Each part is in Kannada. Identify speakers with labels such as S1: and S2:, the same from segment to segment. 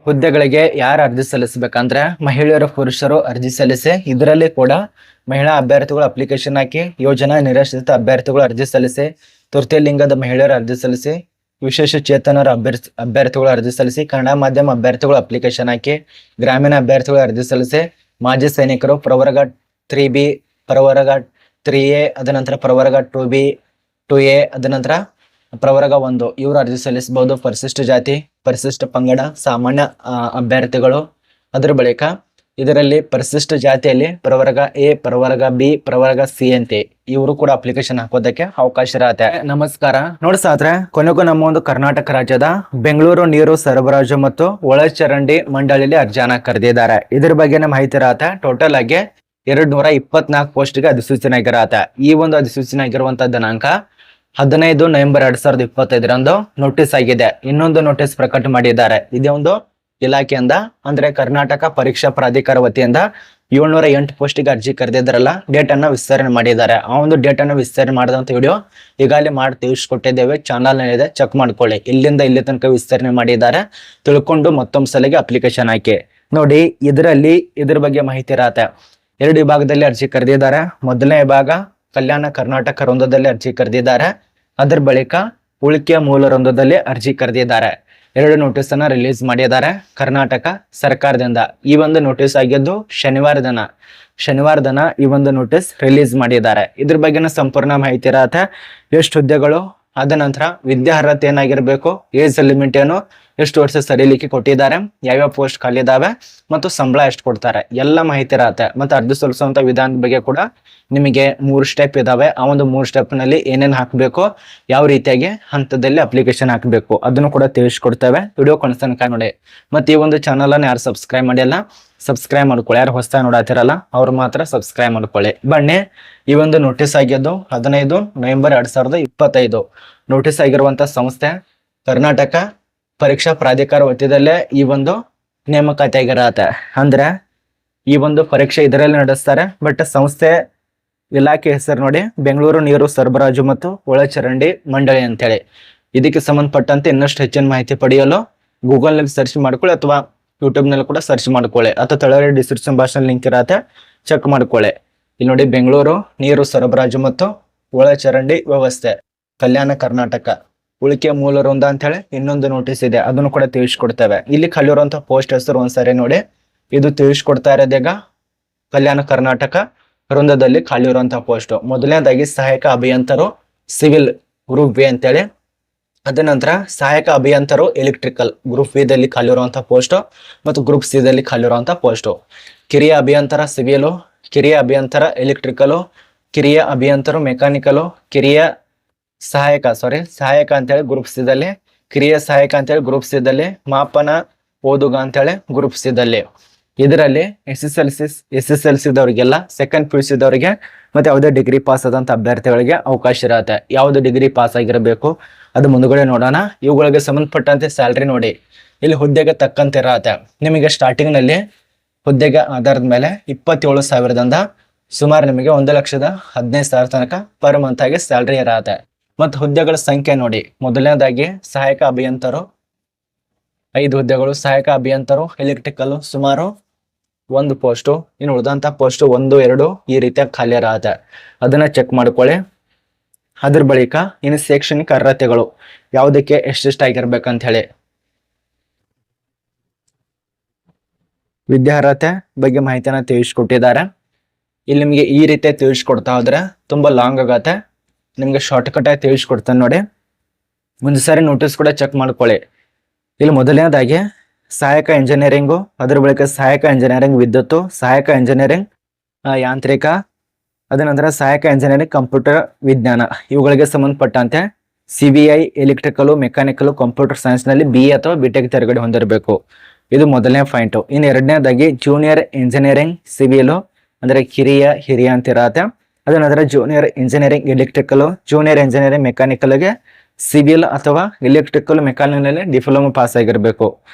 S1: ಹುದ್ದೆಗಳಿಗೆ ಯಾರು ಅರ್ಜಿ ಸಲ್ಲಿಸಬೇಕಂದ್ರೆ ಮಹಿಳೆಯರು ಪುರುಷರು ಅರ್ಜಿ ಸಲ್ಲಿಸಿ ಇದರಲ್ಲಿ ಕೂಡ ಮಹಿಳಾ ಅಭ್ಯರ್ಥಿಗಳು ಅಪ್ಲಿಕೇಶನ್ ಹಾಕಿ ಯೋಜನಾ ನಿರಾಶ್ರಿತ ಅಭ್ಯರ್ಥಿಗಳು ಅರ್ಜಿ ಸಲ್ಲಿಸಿ ತೃತೀಯ ಲಿಂಗದ ಮಹಿಳೆಯರು ಅರ್ಜಿ ಸಲ್ಲಿಸಿ ವಿಶೇಷ ಚೇತನರ ಅಭ್ಯರ್ಥಿಗಳು ಅರ್ಜಿ ಸಲ್ಲಿಸಿ ಕನ್ನಡ ಮಾಧ್ಯಮ ಅಭ್ಯರ್ಥಿಗಳು ಅಪ್ಲಿಕೇಶನ್ ಹಾಕಿ ಗ್ರಾಮೀಣ ಅಭ್ಯರ್ಥಿಗಳು ಅರ್ಜಿ ಸಲ್ಲಿಸಿ ಮಾಜಿ ಸೈನಿಕರು ಪ್ರವರ್ಗ 3B ಪ್ರವರ್ಗ 3A ಅದ ನಂತರ ಪ್ರವರ್ಗ 2B 2A ಅದ ನಂತರ ಪ್ರವರ್ಗ 1 ಇವರು ಅರ್ಜಿ ಸಲ್ಲಿಸಬಹುದು. ಪರಿಶಿಷ್ಟ ಜಾತಿ ಪರಿಶಿಷ್ಟ ಪಂಗಡ ಸಾಮಾನ್ಯ ಅಭ್ಯರ್ಥಿಗಳು. ಅದರ ಬಳಿಕ ಇದರಲ್ಲಿ ಪರಿಶಿಷ್ಟ ಜಾತಿಯಲ್ಲಿ ಪ್ರವರ್ಗ A ಪ್ರವರ್ಗ B ಪ್ರವರ್ಗ C ಅಂತೆ ಇವರು ಕೂಡ ಅಪ್ಲಿಕೇಶನ್ ಹಾಕೋದಕ್ಕೆ ಅವಕಾಶ ಇರತ್ತೆ. ನಮಸ್ಕಾರ ನೋಡಿ ಸಾತ್ರೆ, ಕೊನೆಗೂ ನಮ್ಮ ಒಂದು ಕರ್ನಾಟಕ ರಾಜ್ಯದ ಬೆಂಗಳೂರು ನೀರು ಸರಬರಾಜು ಮತ್ತು ಒಳಚರಂಡಿ ಮಂಡಳಿಯಲ್ಲಿ ಅರ್ಜಿಯನ್ನ ಕರೆದಿದ್ದಾರೆ. ಇದ್ರ ಬಗ್ಗೆ ಮಾಹಿತಿ ಇರತ್ತೆ. ಟೋಟಲ್ ಆಗಿ 224 ಪೋಸ್ಟ್ಗೆ ಅಧಿಸೂಚನೆ ಆಗಿರತ್ತೆ. ಈ ಒಂದು ಅಧಿಸೂಚನೆ ಆಗಿರುವಂತಹ ದಿನಾಂಕ 15 ನವೆಂಬರ್ 2025 ನೋಟಿಸ್ ಆಗಿದೆ. ಇನ್ನೊಂದು ನೋಟಿಸ್ ಪ್ರಕಟ ಮಾಡಿದ್ದಾರೆ. ಇದೇ ಒಂದು ಇಲಾಖೆಯಿಂದ ಅಂದ್ರೆ ಕರ್ನಾಟಕ ಪರೀಕ್ಷಾ ಪ್ರಾಧಿಕಾರ ವತಿಯಿಂದ 708 ಪೋಸ್ಟಿಗೆ ಅರ್ಜಿ ಕರೆದಿದ್ದಾರಲ್ಲ, ಡೇಟ್ ಅನ್ನ ವಿಸ್ತರಣೆ ಮಾಡಿದ್ದಾರೆ. ಆ ಒಂದು ಡೇಟ್ ಅನ್ನು ವಿಸ್ತರಣೆ ಮಾಡಿದಂತ ವಿಡಿಯೋ ಈಗಾಗಲೇ ಮಾಡಿ ತಿಳಿಸ್ಕೊಟ್ಟಿದ್ದೇವೆ, ಚಾನಲ್ ನಲ್ಲಿ ಚೆಕ್ ಮಾಡ್ಕೊಳ್ಳಿ. ಇಲ್ಲಿಂದ ಇಲ್ಲಿ ತನಕ ವಿಸ್ತರಣೆ ಮಾಡಿದ್ದಾರೆ, ತಿಳ್ಕೊಂಡು ಮತ್ತೊಂದು ಸಲಿಗೆ ಅಪ್ಲಿಕೇಶನ್ ಹಾಕಿ ನೋಡಿ. ಇದ್ರ ಬಗ್ಗೆ ಮಾಹಿತಿ ಇರತ್ತೆ. 2 ವಿಭಾಗದಲ್ಲಿ ಅರ್ಜಿ ಕರೆದಿದ್ದಾರೆ. ಮೊದಲನೇ ವಿಭಾಗ ಕಲ್ಯಾಣ ಕರ್ನಾಟಕ ವೃಂದದಲ್ಲಿ ಅರ್ಜಿ ಕರೆದಿದ್ದಾರೆ. ಅದರ ಬಳಿಕ ಉಳಿಕೆಯ ಮೂಲ ವೃಂದದಲ್ಲಿ ಅರ್ಜಿ ಕರೆದಿದ್ದಾರೆ. 2 ನೋಟಿಸ್ ಅನ್ನ ರಿಲೀಸ್ ಮಾಡಿದ್ದಾರೆ ಕರ್ನಾಟಕ ಸರ್ಕಾರದಿಂದ. ಈ ಒಂದು ನೋಟಿಸ್ ಆಗಿದ್ದು ಶನಿವಾರ ದಿನ ಈ ಒಂದು ನೋಟಿಸ್ ರಿಲೀಸ್ ಮಾಡಿದ್ದಾರೆ. ಇದ್ರ ಬಗ್ಗೆನ ಸಂಪೂರ್ಣ ಮಾಹಿತಿ ಇರತ್ತೆ. ಎಷ್ಟು ಹುದ್ದೆಗಳು, ಅದ ನಂತರ ವಿದ್ಯಾರ್ಹತೆ ಏನಾಗಿರ್ಬೇಕು, ಏಜ್ ಲಿಮಿಟ್ ಏನು, ಎಷ್ಟು ವರ್ಷ ಸರಿಲಿಕ್ಕೆ ಕೊಟ್ಟಿದ್ದಾರೆ, ಯಾವ್ಯಾವ ಪೋಸ್ಟ್ ಖಾಲಿ ಇದಾವೆ ಮತ್ತು ಸಂಬಳ ಎಷ್ಟು ಕೊಡ್ತಾರೆ ಎಲ್ಲ ಮಾಹಿತಿ ಇರತ್ತೆ. ಮತ್ತೆ ಅರ್ಜಿ ಸಲ್ಲಿಸುವಂತ ವಿಧಾನದ ಬಗ್ಗೆ ಕೂಡ ನಿಮಗೆ 3 ಸ್ಟೆಪ್ ಇದಾವೆ. ಆ ಒಂದು 3 ಸ್ಟೆಪ್ ನಲ್ಲಿ ಏನೇನ್ ಹಾಕ್ಬೇಕು, ಯಾವ ರೀತಿಯಾಗಿ ಹಂತದಲ್ಲಿ ಅಪ್ಲಿಕೇಶನ್ ಹಾಕ್ಬೇಕು ಅದನ್ನು ಕೂಡ ತಿಳಿಸ್ಕೊಡ್ತೇವೆ. ವಿಡಿಯೋ ಕೊನೆತನಕ ನೋಡಿ. ಮತ್ತೆ ಈ ಒಂದು ಚಾನಲ್ ಅನ್ನ ಯಾರು ಸಬ್ಸ್ಕ್ರೈಬ್ ಮಾಡಿಲ್ಲ ಸಬ್ಸ್ಕ್ರೈಬ್ ಮಾಡ್ಕೊಳ್ಳಿ. ಯಾರು ಹೊಸದಾಗಿ ನೋಡತ್ತಿರಲ್ಲ ಅವ್ರು ಮಾತ್ರ ಸಬ್ಸ್ಕ್ರೈಬ್ ಮಾಡ್ಕೊಳ್ಳಿ. ಬನ್ನಿ, ಈ ಒಂದು ನೋಟಿಸ್ ಆಗಿದ್ದು 15 ನವೆಂಬರ್ 2025 ನೋಟಿಸ್ ಆಗಿರುವಂತ ಸಂಸ್ಥೆ ಕರ್ನಾಟಕ ಪರೀಕ್ಷಾ ಪ್ರಾಧಿಕಾರ ವತಿಯದಲ್ಲೇ ಈ ಒಂದು ನೇಮಕಾತಿ ಆಗಿರತ್ತೆ. ಅಂದ್ರೆ ಈ ಒಂದು ಪರೀಕ್ಷೆ ಇದರಲ್ಲಿ ನಡೆಸ್ತಾರೆ. ಬಟ್ ಸಂಸ್ಥೆ ಇಲಾಖೆ ಹೆಸರು ನೋಡಿ, ಬೆಂಗಳೂರು ನೀರು ಸರಬರಾಜು ಮತ್ತು ಒಳಚರಂಡಿ ಮಂಡಳಿ ಅಂತೇಳಿ. ಇದಕ್ಕೆ ಸಂಬಂಧಪಟ್ಟಂತೆ ಇನ್ನಷ್ಟು ಹೆಚ್ಚಿನ ಮಾಹಿತಿ ಪಡೆಯಲು ಗೂಗಲ್ ನಲ್ಲಿ ಸರ್ಚ್ ಮಾಡ್ಕೊಳ್ಳಿ ಅಥವಾ ಯೂಟ್ಯೂಬ್ ನಲ್ಲಿ ಕೂಡ ಸರ್ಚ್ ಮಾಡ್ಕೊಳ್ಳಿ ಅಥವಾ ತಳಗಡೆ ಡಿಸ್ಕ್ರಿಪ್ಷನ್ ಬಾಕ್ಸ್ ಲಿಂಕ್ ಇರತ್ತೆ, ಚೆಕ್ ಮಾಡ್ಕೊಳ್ಳಿ. ಇಲ್ಲಿ ನೋಡಿ, ಬೆಂಗಳೂರು ನೀರು ಸರಬರಾಜು ಮತ್ತು ಒಳಚರಂಡಿ ವ್ಯವಸ್ಥೆ ಕಲ್ಯಾಣ ಕರ್ನಾಟಕ ಉಳಿಕೆ ಮೂಲ ವೃಂದ ಅಂತ ಹೇಳಿ ಇನ್ನೊಂದು ನೋಟಿಸ್ ಇದೆ, ಅದನ್ನು ಕೂಡ ತಿಳಿಸ್ಕೊಡ್ತೇವೆ. ಇಲ್ಲಿ ಖಾಲಿ ಇರುವಂತಹ ಪೋಸ್ಟ್ ಹೆಸರು ಒಂದ್ಸರಿ ನೋಡಿ. ಇದು ತಿಳಿಸ್ಕೊಡ್ತಾ ಇರೋದೀಗ ಕಲ್ಯಾಣ ಕರ್ನಾಟಕ ವೃಂದದಲ್ಲಿ ಖಾಲಿ ಇರುವಂತಹ ಪೋಸ್ಟ್. ಮೊದಲನೇದಾಗಿ ಸಹಾಯಕ ಅಭಿಯಂತರು ಸಿವಿಲ್ ಗ್ರೂಪ್ ಬಿ ಅಂತೇಳಿ, ಅದ ನಂತರ ಸಹಾಯಕ ಅಭಿಯಂತರು ಎಲೆಕ್ಟ್ರಿಕಲ್ ಗ್ರೂಪ್ ಬಿ ದಲ್ಲಿ ಖಾಲಿ ಇರುವಂತಹ ಪೋಸ್ಟ್ ಮತ್ತು ಗ್ರೂಪ್ ಸಿ ದಲ್ಲಿ ಖಾಲಿ ಇರುವಂತಹ ಪೋಸ್ಟ್. ಕಿರಿಯ ಅಭಿಯಂತರ ಸಿವಿಲು, ಕಿರಿಯ ಅಭಿಯಂತರ ಎಲೆಕ್ಟ್ರಿಕಲು, ಕಿರಿಯ ಅಭಿಯಂತರು ಮೆಕ್ಯಾನಿಕಲು, ಕಿರಿಯ ಸಹಾಯಕ ಅಂತೇಳಿ ಗ್ರೂಪ್ ಸಿ ದಲ್ಲಿ, ಕಿರಿಯ ಸಹಾಯಕ ಅಂತೇಳಿ ಗ್ರೂಪ್ ಸಿ ದಲ್ಲಿ, ಮಾಪನ ಓದುಗ ಅಂತೇಳಿ ಗ್ರೂಪ್ ಸಿ ದಲ್ಲಿ. ಇದರಲ್ಲಿ ಎಸ್ ಎಸ್ ಎಲ್ ಸಿ ದವರಿಗೆಲ್ಲ, ಸೆಕೆಂಡ್ PUC ದವರಿಗೆ ಮತ್ತೆ ಯಾವುದೇ ಡಿಗ್ರಿ ಪಾಸ್ ಆದಂತ ಅಭ್ಯರ್ಥಿಗಳಿಗೆ ಅವಕಾಶ ಇರತ್ತೆ. ಯಾವ್ದು ಡಿಗ್ರಿ ಪಾಸ್ ಆಗಿರಬೇಕು ಅದು ಮುಂದುಗಡೆ ನೋಡೋಣ. ಇವುಗಳಿಗೆ ಸಂಬಂಧಪಟ್ಟಂತೆ ಸ್ಯಾಲ್ರಿ ನೋಡಿ, ಇಲ್ಲಿ ಹುದ್ದೆಗೆ ತಕ್ಕಂತೆ ಇರತ್ತೆ. ನಿಮಗೆ ಸ್ಟಾರ್ಟಿಂಗ್ ನಲ್ಲಿ ಹುದ್ದೆಗೆ ಆಧಾರದ ಮೇಲೆ 27,000ದಿಂದ ಸುಮಾರು ನಿಮಗೆ 1,15,000 ತನಕ ಪರ್ ಮಂತ್ ಆಗಿ ಸ್ಯಾಲ್ರಿ ಇರತ್ತೆ. ಮತ್ತು ಹುದ್ದೆಗಳ ಸಂಖ್ಯೆ ನೋಡಿ, ಮೊದಲನೇದಾಗಿ ಸಹಾಯಕ ಅಭಿಯಂತರು 5 ಹುದ್ದೆಗಳು, ಸಹಾಯಕ ಅಭಿಯಂತರು ಎಲೆಕ್ಟ್ರಿಕಲ್ ಸುಮಾರು 1 ಪೋಸ್ಟು, ಇನ್ನು ಉಳಿದಂತ ಪೋಸ್ಟ್ 1, 2 ಈ ರೀತಿಯ ಖಾಲಿ ಇರತ್ತೆ. ಅದನ್ನ ಚೆಕ್ ಮಾಡ್ಕೊಳ್ಳಿ. ಅದ್ರ ಬಳಿಕ ಇನ್ನು ಶೈಕ್ಷಣಿಕ ಅರ್ಹತೆಗಳು ಯಾವುದಕ್ಕೆ ಎಷ್ಟೆಷ್ಟು ಆಗಿರ್ಬೇಕಂತ ಹೇಳಿ ವಿದ್ಯಾರ್ಹತೆ ಬಗ್ಗೆ ಮಾಹಿತಿಯನ್ನ ತಿಳಿಸ್ಕೊಟ್ಟಿದ್ದಾರೆ. ಇಲ್ಲಿ ನಿಮಗೆ ಈ ರೀತಿ ತಿಳಿಸ್ಕೊಡ್ತಾ ಹೋದ್ರೆ ತುಂಬಾ ಲಾಂಗ್ ಆಗತ್ತೆ. ನಿಮ್ಗೆ ಶಾರ್ಟ್ ಕಟ್ ಆಗಿ ತಿಳಿಸ್ಕೊಡ್ತಾನೆ ನೋಡಿ. ಒಂದು ಸಾರಿ ನೋಟಿಸ್ ಕೂಡ ಚೆಕ್ ಮಾಡ್ಕೊಳ್ಳಿ. ಇಲ್ಲಿ ಮೊದಲನೇದಾಗಿ ಸಹಾಯಕ ಇಂಜಿನಿಯರಿಂಗು, ಅದರ ಬಳಿಕ ಸಹಾಯಕ ಇಂಜಿನಿಯರಿಂಗ್ ವಿದ್ಯುತ್ತು, ಸಹಾಯಕ ಇಂಜಿನಿಯರಿಂಗ್ ಯಾಂತ್ರಿಕ, ಅದ ನಂತರ ಸಹಾಯಕ ಇಂಜಿನಿಯರಿಂಗ್ ಕಂಪ್ಯೂಟರ್ ವಿಜ್ಞಾನ. ಇವುಗಳಿಗೆ ಸಂಬಂಧಪಟ್ಟಂತೆ CBI electrical mechanical computer science ನಲ್ಲಿ BA ಅಥವಾ BTech ತರಗತಿ ಹೊಂದಿರಬೇಕು. ಇದು ಮೊದಲನೇ ಪಾಯಿಂಟ್. ಇನ್ನು ಎರಡನೇದಾಗಿ ಜೂನಿಯರ್ ಇಂಜಿನಿಯರಿಂಗ್ ಸಿವಿಲು ಅಂದ್ರೆ ಹಿರಿಯ ಅಂತ ಇರತ್ತೆ. ಅದ ನಂತರ junior engineering electrical, junior engineering ಮೆಕ್ಯಾನಿಕಲ್ಗೆ ಸಿವಿಲ್ ಅಥವಾ ಎಲೆಕ್ಟ್ರಿಕಲ್ ಮೆಕ್ಯಾನಿಕಲ್ ನಲ್ಲಿ ಡಿಪ್ಲೊಮಾ ಪಾಸ್ ಆಗಿರ್ಬೇಕು.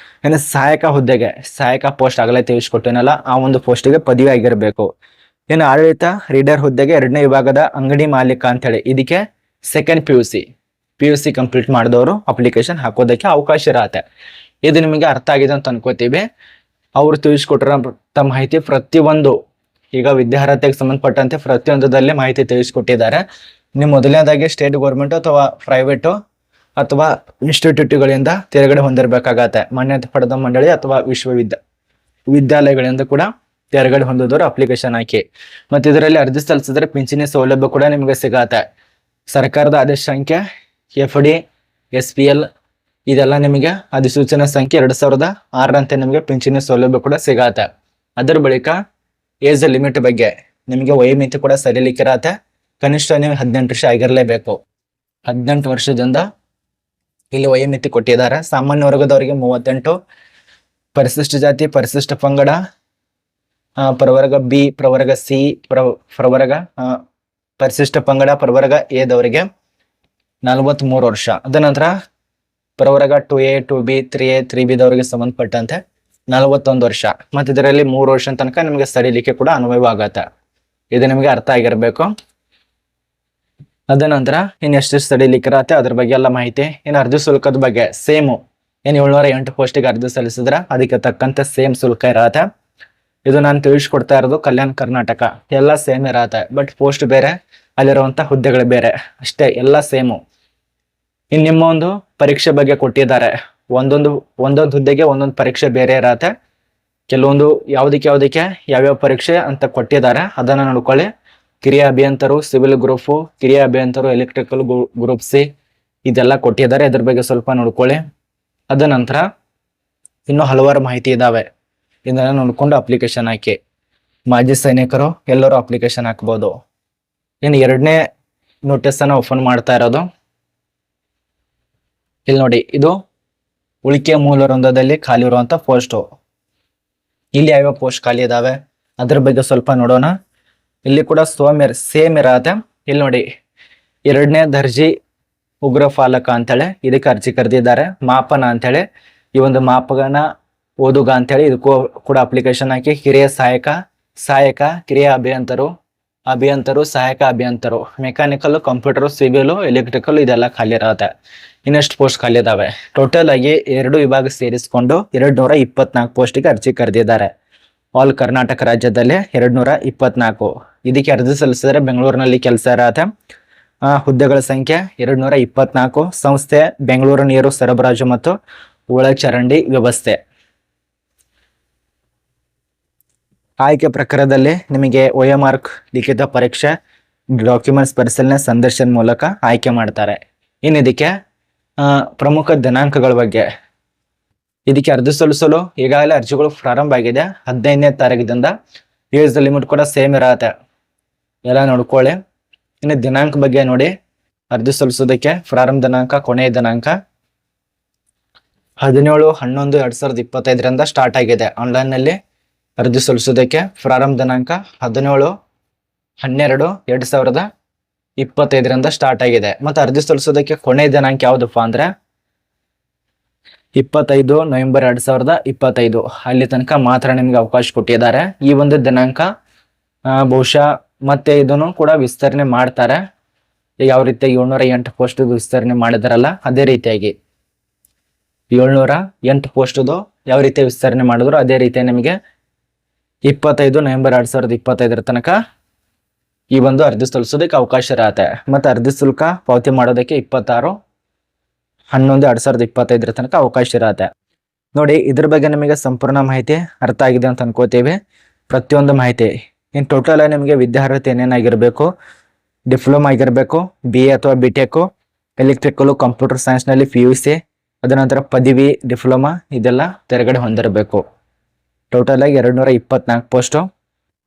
S1: ಇನ್ನು ಸಹಾಯಕ ಹುದ್ದೆಗೆ, ಸಹಾಯಕ ಪೋಸ್ಟ್ ಆಗಲೇ ತಿಳಿಸ್ಕೊಟ್ಟೇನಲ್ಲ, ಆ ಒಂದು ಪೋಸ್ಟ್ಗೆ ಪದವಿ ಆಗಿರ್ಬೇಕು. ಇನ್ನು ಆಡಳಿತ ರೀಡರ್ ಹುದ್ದೆಗೆ 2ನೇ ವಿಭಾಗದ ಅಂಗಡಿ ಮಾಲೀಕ ಅಂತ ಹೇಳಿ, ಇದಕ್ಕೆ ಸೆಕೆಂಡ್ PUC ಕಂಪ್ಲೀಟ್ ಮಾಡಿದವರು ಅಪ್ಲಿಕೇಶನ್ ಹಾಕೋದಕ್ಕೆ ಅವಕಾಶ ಇರತ್ತೆ. ಇದು ನಿಮಗೆ ಅರ್ಥ ಆಗಿದೆ ಅಂತ ಅನ್ಕೋತೀವಿ. ಅವ್ರು ತಿಳಿಸ್ಕೊಟ್ಟಿರೋ ಮಾಹಿತಿ ಪ್ರತಿಯೊಂದು ಈಗ ವಿದ್ಯಾರ್ಹತೆಗೆ ಸಂಬಂಧಪಟ್ಟಂತೆ ಪ್ರತಿಯೊಂದರಲ್ಲಿ ಮಾಹಿತಿ ತಿಳಿಸ್ಕೊಟ್ಟಿದ್ದಾರೆ. ನೀವು ಮೊದಲನೇದಾಗಿ ಸ್ಟೇಟ್ ಗೌರ್ಮೆಂಟ್ ಅಥವಾ ಪ್ರೈವೇಟು ಅಥವಾ ಇನ್ಸ್ಟಿಟ್ಯೂಟ್ಗಳಿಂದ ತೆರಗಡೆ ಹೊಂದಿರಬೇಕಾಗತ್ತೆ. ಮಾನ್ಯತೆ ಪಡೆದ ಮಂಡಳಿ ಅಥವಾ ವಿದ್ಯಾಲಯಗಳಿಂದ ಕೂಡ ತೆರಗಡೆ ಹೊಂದಿದವರು ಅಪ್ಲಿಕೇಶನ್ ಹಾಕಿ. ಮತ್ತೆ ಇದರಲ್ಲಿ ಅರ್ಜಿ ಸಲ್ಲಿಸಿದ್ರೆ ಪಿಂಚಣಿ ಸೌಲಭ್ಯ ಕೂಡ ನಿಮಗೆ ಸಿಗತ್ತೆ. ಸರ್ಕಾರದ ಆದೇಶ ಸಂಖ್ಯೆ FD SPL ಇದೆಲ್ಲ ನಿಮಗೆ ಅಧಿಸೂಚನಾ ಸಂಖ್ಯೆ 2006 ನಿಮಗೆ ಪಿಂಚಣಿ ಸೌಲಭ್ಯ ಕೂಡ ಸಿಗತ್ತೆ. ಅದರ ಬಳಿಕ ಏಜ್ ಲಿಮಿಟ್ ಬಗ್ಗೆ ನಿಮಗೆ ವಯೋಮಿತಿ ಕೂಡ ಸರಿಲಿಕ್ಕಿರತ್ತೆ. ಕನಿಷ್ಠ ನೀವು 18 ವರ್ಷ ಆಗಿರಲೇಬೇಕು. 18 ವರ್ಷದಿಂದ ಇಲ್ಲಿ ವಯೋಮಿತಿ ಕೊಟ್ಟಿದ್ದಾರೆ. ಸಾಮಾನ್ಯ ವರ್ಗದವರಿಗೆ 38, ಪರಿಶಿಷ್ಟ ಜಾತಿ ಪರಿಶಿಷ್ಟ ಪಂಗಡ ಪ್ರವರ್ಗ B, ಪ್ರವರ್ಗ C, ಪ್ರವರ್ಗ ಪರಿಶಿಷ್ಟ ಪಂಗಡ ಪ್ರವರ್ಗ A ದವರಿಗೆ 43 ವರ್ಷ. ಅದ ನಂತರ ಪ್ರವರ್ಗ 2A 2B 3A 3B ದವರಿಗೆ ಸಂಬಂಧಪಟ್ಟಂತೆ 41 ವರ್ಷ. ಮತ್ತೆ ಇದರಲ್ಲಿ 3 ವರ್ಷ ತನಕ ನಿಮಗೆ ಸಡಿಲಿಕೆ ಕೂಡ ಅನ್ವಯವಾಗತ್ತೆ. ಇದು ನಿಮಗೆ ಅರ್ಥ ಆಗಿರ್ಬೇಕು. ಅದ ನಂತರ ಇನ್ ಎಷ್ಟು ಸಡಿಲಿಕೆ ಇರತ್ತೆ ಅದ್ರ ಬಗ್ಗೆ ಎಲ್ಲ ಮಾಹಿತಿ. ಇನ್ನು ಅರ್ಜಿ ಶುಲ್ಕದ ಬಗ್ಗೆ ಸೇಮು ಏನ್ 708 ಪೋಸ್ಟಿಗೆ ಅರ್ಜಿ ಸಲ್ಲಿಸಿದ್ರ ಅದಕ್ಕೆ ತಕ್ಕಂತೆ ಸೇಮ್ ಶುಲ್ಕ ಇರತ್ತೆ. ಇದು ನಾನು ತಿಳಿಸ್ಕೊಡ್ತಾ ಇರೋದು ಕಲ್ಯಾಣ ಕರ್ನಾಟಕ, ಎಲ್ಲ ಸೇಮ್ ಇರತ್ತೆ. ಬಟ್ ಪೋಸ್ಟ್ ಬೇರೆ, ಅಲ್ಲಿರುವಂತ ಹುದ್ದೆಗಳು ಬೇರೆ ಅಷ್ಟೇ, ಎಲ್ಲ ಸೇಮು. ಇನ್ ನಿಮ್ಮ ಒಂದು ಪರೀಕ್ಷೆ ಬಗ್ಗೆ ಕೊಟ್ಟಿದ್ದಾರೆ. ಒಂದೊಂದು ಹುದ್ದೆಗೆ ಒಂದೊಂದು ಪರೀಕ್ಷೆ ಬೇರೆ ಇರತ್ತೆ. ಕೆಲವೊಂದು ಯಾವ್ದಕ್ಕೆ ಯಾವ್ಯಾವ ಪರೀಕ್ಷೆ ಅಂತ ಕೊಟ್ಟಿದ್ದಾರೆ, ಅದನ್ನ ನೋಡ್ಕೊಳ್ಳಿ. ಕಿರಿಯ ಅಭಿಯಂತರು ಸಿವಿಲ್ ಗ್ರೂಪು, ಕಿರಿಯ ಅಭಿಯಂತರು ಎಲೆಕ್ಟ್ರಿಕಲ್ ಗ್ರೂಪ್ C ಇದೆಲ್ಲ ಕೊಟ್ಟಿದ್ದಾರೆ. ಇದ್ರ ಬಗ್ಗೆ ಸ್ವಲ್ಪ ನೋಡ್ಕೊಳ್ಳಿ. ಅದ ನಂತರ ಇನ್ನೂ ಹಲವಾರು ಮಾಹಿತಿ ಇದಾವೆ. ಇದನ್ನ ನೋಡ್ಕೊಂಡು ಅಪ್ಲಿಕೇಶನ್ ಹಾಕಿ. ಮಾಜಿ ಸೈನಿಕರು ಎಲ್ಲರೂ ಅಪ್ಲಿಕೇಶನ್ ಹಾಕ್ಬೋದು. ಇನ್ನು 2ನೇ ನೋಟಿಸ್ ಅನ್ನ ಓಪನ್ ಮಾಡ್ತಾ ಇರೋದು. ಇಲ್ಲಿ ನೋಡಿ, ಇದು ಉಳಿಕೆ ಮೂಲ ವೃಂದದಲ್ಲಿ ಖಾಲಿ ಇರುವಂತ ಪೋಸ್ಟ್. ಇಲ್ಲಿ ಯಾವ್ಯಾವ ಪೋಸ್ಟ್ ಖಾಲಿ ಇದಾವೆ ಅದ್ರ ಬಗ್ಗೆ ಸ್ವಲ್ಪ ನೋಡೋಣ. ಇಲ್ಲಿ ಕೂಡ ಸೇಮ್ ಇರತ್ತೆ. ಇಲ್ಲಿ ನೋಡಿ, 2ನೇ ದರ್ಜಿ ಉಗ್ರ ಪಾಲಕ ಅಂತೇಳಿ ಇದಕ್ಕೆ ಅರ್ಜಿ ಕರೆದಿದ್ದಾರೆ. ಮಾಪನ ಅಂತೇಳಿ ಈ ಒಂದು ಮಾಪನ ಓದುಗ ಅಂತೇಳಿ ಇದಕ್ಕೂ ಕೂಡ ಅಪ್ಲಿಕೇಶನ್ ಹಾಕಿ. ಕಿರಿಯ ಸಹಾಯಕ ಕಿರಿಯ ಅಭಿಯಂತರು ಸಹಾಯಕ ಅಭಿಯಂತರು, ಮೆಕ್ಯಾನಿಕಲ್, ಕಂಪ್ಯೂಟರ್, ಸಿವಿಲ್, ಎಲೆಕ್ಟ್ರಿಕಲ್ ಇದೆಲ್ಲ ಖಾಲಿ ಇರತ್ತೆ. ಇನ್ನೆಷ್ಟು ಪೋಸ್ಟ್ ಖಾಲಿ ಇದಾವೆ? ಟೋಟಲ್ ಆಗಿ 2 ವಿಭಾಗ ಸೇರಿಸಿಕೊಂಡು 224 ಪೋಸ್ಟಿಗೆ ಅರ್ಜಿ ಕರೆದಿದ್ದಾರೆ. ಆಲ್ ಕರ್ನಾಟಕ ರಾಜ್ಯದಲ್ಲಿ 224. ಇದಕ್ಕೆ ಅರ್ಜಿ ಸಲ್ಲಿಸಿದ್ರೆ ಬೆಂಗಳೂರಿನಲ್ಲಿ ಕೆಲಸ ಇರತ್ತೆ. ಹುದ್ದೆಗಳ ಸಂಖ್ಯೆ 224. ಸಂಸ್ಥೆ ಬೆಂಗಳೂರು ನೀರು ಸರಬರಾಜು ಮತ್ತು ಒಳಚರಂಡಿ ವ್ಯವಸ್ಥೆ. ಆಯ್ಕೆ ಪ್ರಕಾರದಲ್ಲಿ ನಿಮಗೆ OMR ಲಿಖಿತ ಪರೀಕ್ಷೆ, ಡಾಕ್ಯುಮೆಂಟ್ಸ್ ಪರಿಶೀಲನೆ, ಸಂದರ್ಶನ ಮೂಲಕ ಆಯ್ಕೆ ಮಾಡ್ತಾರೆ. ಇನ್ನು ಇದಕ್ಕೆ ಪ್ರಮುಖ ದಿನಾಂಕಗಳ ಬಗ್ಗೆ, ಇದಕ್ಕೆ ಅರ್ಜಿ ಸಲ್ಲಿಸಲು ಈಗಾಗಲೇ ಅರ್ಜಿಗಳು ಪ್ರಾರಂಭ ಆಗಿದೆ. 15ನೇ ತಾರೀಕಿನಿಂದ. ಏಜ್ ಲಿಮಿಟ್ ಕೂಡ ಸೇಮ್ ಇರತ್ತೆ, ಎಲ್ಲ ನೋಡ್ಕೊಳ್ಳಿ. ಇನ್ನು ದಿನಾಂಕ ಬಗ್ಗೆ ನೋಡಿ, ಅರ್ಜಿ ಸಲ್ಲಿಸೋದಕ್ಕೆ ಪ್ರಾರಂಭ ದಿನಾಂಕ, ಕೊನೆಯ ದಿನಾಂಕ 17/11/2025 ಸ್ಟಾರ್ಟ್ ಆಗಿದೆ. ಆನ್ಲೈನ್ ನಲ್ಲಿ ಅರ್ಜಿ ಸಲ್ಲಿಸೋದಕ್ಕೆ ಪ್ರಾರಂಭ ದಿನಾಂಕ 17/12/2025 ಸ್ಟಾರ್ಟ್ ಆಗಿದೆ. ಮತ್ತೆ ಅರ್ಜಿ ಸಲ್ಲಿಸೋದಕ್ಕೆ ಕೊನೆಯ ದಿನಾಂಕ ಯಾವ್ದಪ್ಪ ಅಂದ್ರೆ 25 ನವೆಂಬರ್ 2025. ಅಲ್ಲಿ ತನಕ ಮಾತ್ರ ನಿಮ್ಗೆ ಅವಕಾಶ ಕೊಟ್ಟಿದ್ದಾರೆ. ಈ ಒಂದು ದಿನಾಂಕ ಬಹುಶಃ ಮತ್ತೆ ಇದನ್ನು ಕೂಡ ವಿಸ್ತರಣೆ ಮಾಡ್ತಾರೆ. ಯಾವ ರೀತಿ 708 ಪೋಸ್ಟ್ ವಿಸ್ತರಣೆ ಮಾಡಿದಾರಲ್ಲ ಅದೇ ರೀತಿಯಾಗಿ 708 ಪೋಸ್ಟ್ ಯಾವ ರೀತಿ ವಿಸ್ತರಣೆ ಮಾಡಿದ್ರು ಅದೇ ರೀತಿ ನಿಮಗೆ 25 ನವೆಂಬರ್ 2025 ತನಕ ಈ ಒಂದು ಅರ್ಜಿ ಸಲ್ಲಿಸೋದಕ್ಕೆ ಅವಕಾಶ ಇರತ್ತೆ. ಮತ್ತೆ ಅರ್ಜಿ ಶುಲ್ಕ ಪಾವತಿ ಮಾಡೋದಕ್ಕೆ 26/11/2025 ತನಕ ಅವಕಾಶ ಇರತ್ತೆ. ನೋಡಿ, ಇದ್ರ ಬಗ್ಗೆ ನಿಮಗೆ ಸಂಪೂರ್ಣ ಮಾಹಿತಿ ಅರ್ಥ ಆಗಿದೆ ಅಂತ ಅನ್ಕೋತೀವಿ. ಪ್ರತಿಯೊಂದು ಮಾಹಿತಿ ಇನ್ ಟೋಟಲ್ ನಿಮಗೆ ವಿದ್ಯಾರ್ಹತೆ ಏನೇನಾಗಿರ್ಬೇಕು, ಡಿಪ್ಲೊಮಾ ಆಗಿರ್ಬೇಕು, BA ಅಥವಾ BTech, ಎಲೆಕ್ಟ್ರಿಕಲ್, ಕಂಪ್ಯೂಟರ್ ಸೈನ್ಸ್ ನಲ್ಲಿ PUC, ಅದ ನಂತರ ಪದವಿ, ಡಿಪ್ಲೊಮಾ ಇದೆಲ್ಲ ತೆರಗಡೆ ಹೊಂದಿರಬೇಕು. ಟೋಟಲ್ ಆಗಿ 224 ಪೋಸ್ಟ್.